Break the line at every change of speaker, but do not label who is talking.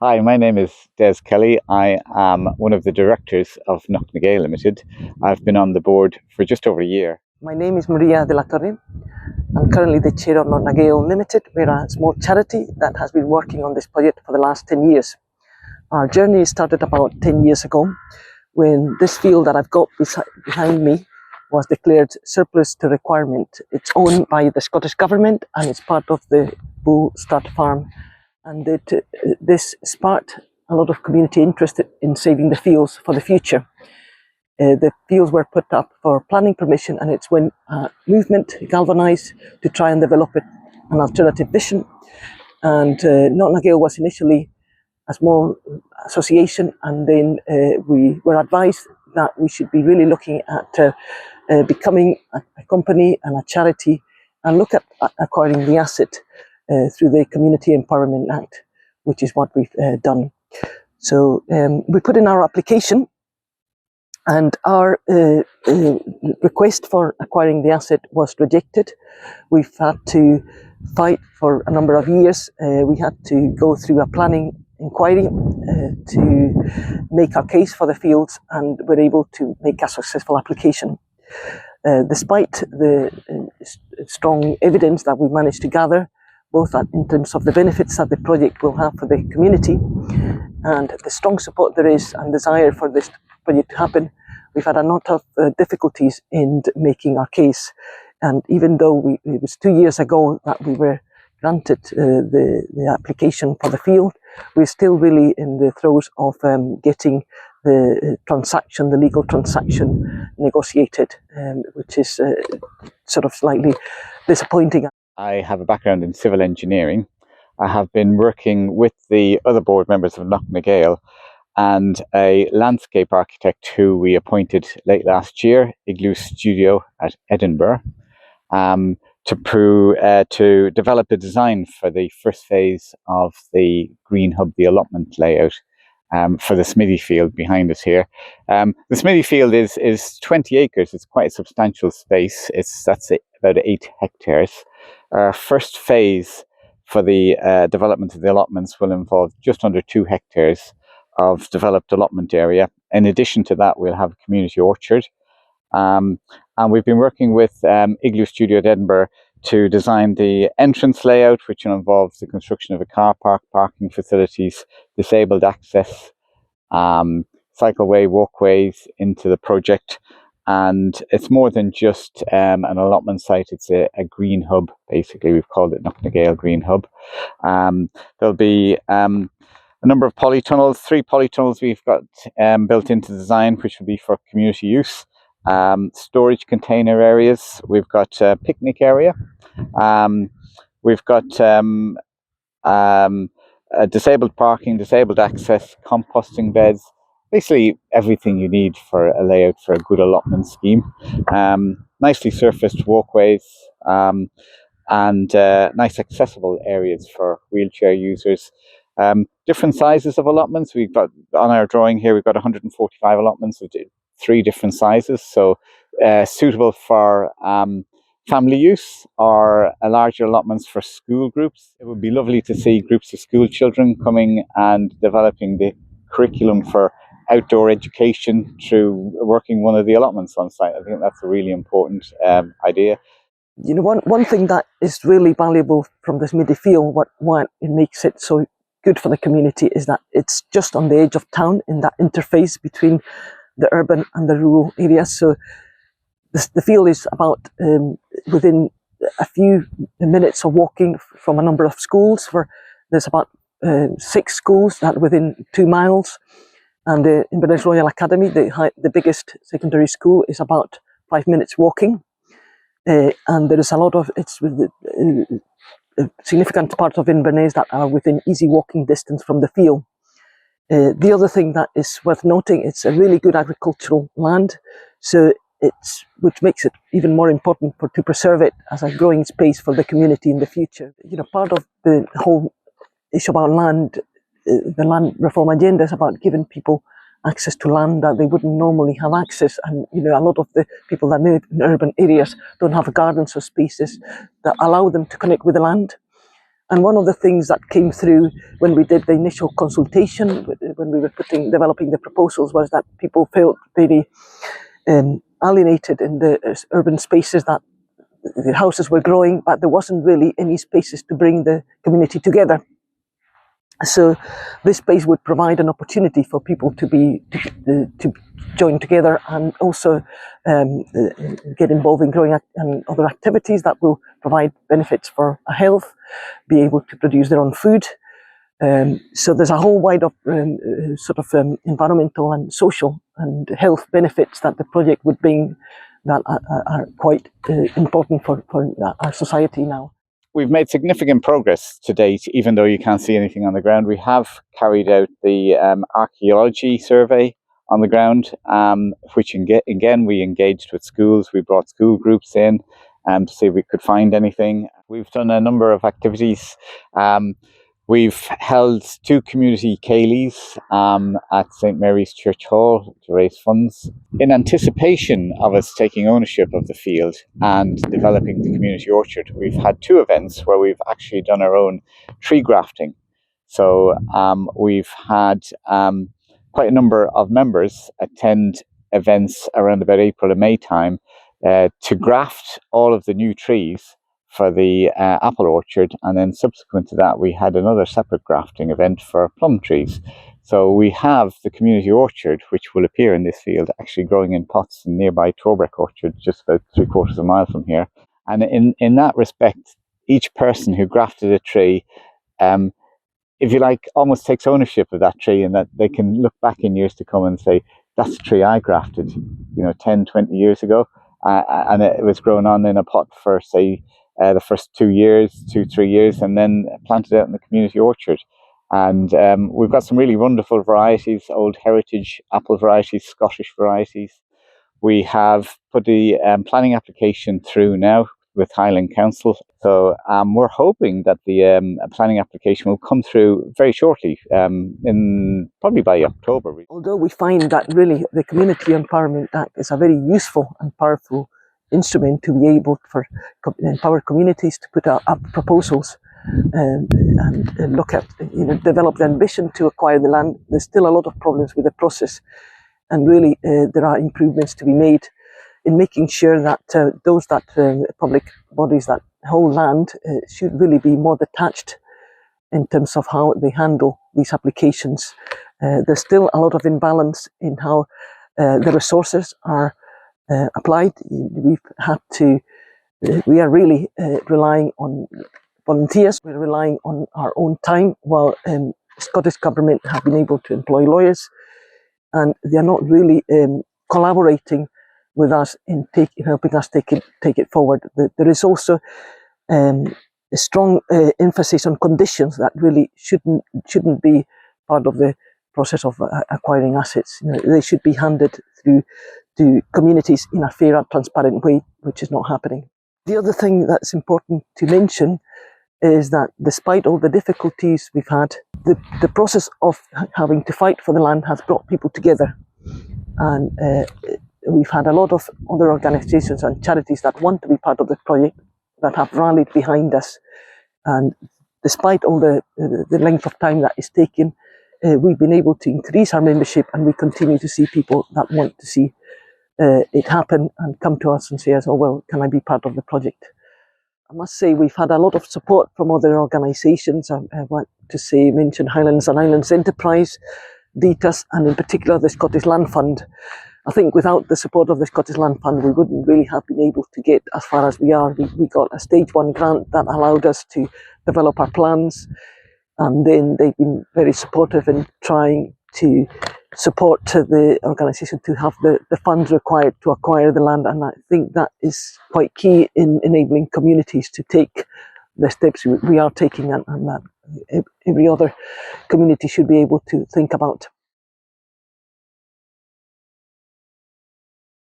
Hi, my name is Des Kelly. I am one of the directors of Knocknagael Limited. I've been on the board for just over a year.
My name is Maria de la Torre. I'm currently the chair of Knocknagael Limited. We're a small charity that has been working on this project for the last 10 years. Our journey started about 10 years ago when this field that I've got behind me was declared surplus to requirement. It's owned by the Scottish Government and it's part of the Bull Stud Farm. And this sparked a lot of community interest in saving the fields for the future. The fields were put up for planning permission, and it's when movement galvanised to try and develop an alternative vision. And Knocknagael was initially a small association, and then we were advised that we should be really looking at becoming a company and a charity and look at acquiring the asset through the Community Empowerment Act, which is what we've done. So we put in our application, and our request for acquiring the asset was rejected. We've had to fight for a number of years. We had to go through a planning inquiry to make our case for the fields, and were able to make a successful application. Despite the strong evidence that we managed to gather, both in terms of the benefits that the project will have for the community and the strong support there is and desire for this project to happen, we've had a lot of difficulties in making our case. And even though it was 2 years ago that we were granted the application for the field, we're still really in the throes of getting the legal transaction negotiated, which is sort of slightly disappointing.
I have a background in civil engineering. I have been working with the other board members of Knocknagael and a landscape architect who we appointed late last year, Igloo Studio at Edinburgh, to develop a design for the first phase of the Green Hub, the allotment layout for the Smiddy Field behind us here. The Smiddy Field is 20 acres. It's quite a substantial space. That's about 8 hectares. Our first phase for the development of the allotments will involve just under 2 hectares of developed allotment area. In addition to that, we'll have a community orchard. And we've been working with Igloo Studio at Edinburgh to design the entrance layout, which will involve the construction of a car park, parking facilities, disabled access, cycleway, walkways into the project. And it's more than just an allotment site, it's a green hub, basically. We've called it Knocknagael Green Hub. There'll be a number of polytunnels, 3 polytunnels we've got built into the design, which will be for community use. Storage container areas, we've got a picnic area, we've got disabled parking, disabled access, composting beds, basically everything you need for a layout for a good allotment scheme. Nicely surfaced walkways and nice accessible areas for wheelchair users. Different sizes of allotments. We've got on our drawing here, we've got 145 allotments of 3 different sizes, so suitable for family use or larger allotments for school groups. It would be lovely to see groups of school children coming and developing the curriculum for outdoor education through working one of the allotments on site. I think that's a really important idea.
You know, one thing that is really valuable from this Smiddy Field, what it makes it so good for the community, is that it's just on the edge of town, in that interface between the urban and the rural areas. So the field is about within a few minutes of walking from a number of schools. There's about 6 schools that are within 2 miles. And the Inverness Royal Academy, the biggest secondary school, is about 5 minutes walking. And there is it's a significant part of Inverness that are within easy walking distance from the field. The other thing that is worth noting, it's a really good agricultural land, so which makes it even more important to preserve it as a growing space for the community in the future. You know, part of the whole issue about land, the land reform agenda, is about giving people access to land that they wouldn't normally have access. And you know, a lot of the people that live in urban areas don't have gardens or spaces that allow them to connect with the land. And one of the things that came through when we did the initial consultation, when we were developing the proposals, was that people felt very alienated in the urban spaces, that the houses were growing, but there wasn't really any spaces to bring the community together. So this space would provide an opportunity for people to join together, and also get involved in growing and other activities that will provide benefits for health, be able to produce their own food. So there's a whole wide of environmental and social and health benefits that the project would bring that are quite important for our society now.
We've made significant progress to date, even though you can't see anything on the ground. We have carried out the archaeology survey on the ground, which again we engaged with schools. We brought school groups in to see if we could find anything. We've done a number of activities. We've held 2 community ceilidhs at St Mary's Church Hall to raise funds. In anticipation of us taking ownership of the field and developing the community orchard, we've had 2 events where we've actually done our own tree grafting. So we've had quite a number of members attend events around about April and May time to graft all of the new trees for the apple orchard, and then subsequent to that we had another separate grafting event for plum trees. So we have the community orchard, which will appear in this field, actually growing in pots in nearby Torbeck orchard, just about 3/4 of a mile from here. And in that respect, each person who grafted a tree, if you like, almost takes ownership of that tree, and that they can look back in years to come and say, that's a tree I grafted, 10, 20 years ago, and it was grown on in a pot for, say, the first 2 years, 2-3 years, and then planted out in the community orchard. And we've got some really wonderful varieties, old heritage apple varieties, Scottish varieties. We have put the planning application through now with Highland Council. So we're hoping that the planning application will come through very shortly, probably by October.
Although we find that really the Community Empowerment Act is a very useful and powerful instrument to be able to empower communities to put up proposals and look at, develop the ambition to acquire the land, there's still a lot of problems with the process, and really there are improvements to be made in making sure that those public bodies that hold land should really be more detached in terms of how they handle these applications. There's still a lot of imbalance in how the resources are applied. We are really relying on volunteers. We're relying on our own time, while Scottish Government have been able to employ lawyers, and they are not really collaborating with us in helping us take it forward. There is also a strong emphasis on conditions that really shouldn't be part of the process of acquiring assets. They should be handed through to communities in a fair and transparent way, which is not happening. The other thing that's important to mention is that despite all the difficulties we've had, the process of having to fight for the land has brought people together. And we've had a lot of other organisations and charities that want to be part of the project that have rallied behind us. And despite all the length of time that is taken, we've been able to increase our membership, and we continue to see people that want to see it happen and come to us and say, oh well, can I be part of the project? I must say we've had a lot of support from other organisations. I want to mention Highlands and Islands Enterprise, DETAS, and in particular the Scottish Land Fund. I think without the support of the Scottish Land Fund, we wouldn't really have been able to get as far as we are. We got a stage 1 grant that allowed us to develop our plans, and then they've been very supportive in trying to support the organisation to have the funds required to acquire the land. And I think that is quite key in enabling communities to take the steps we are taking, and that every other community should be able to think about.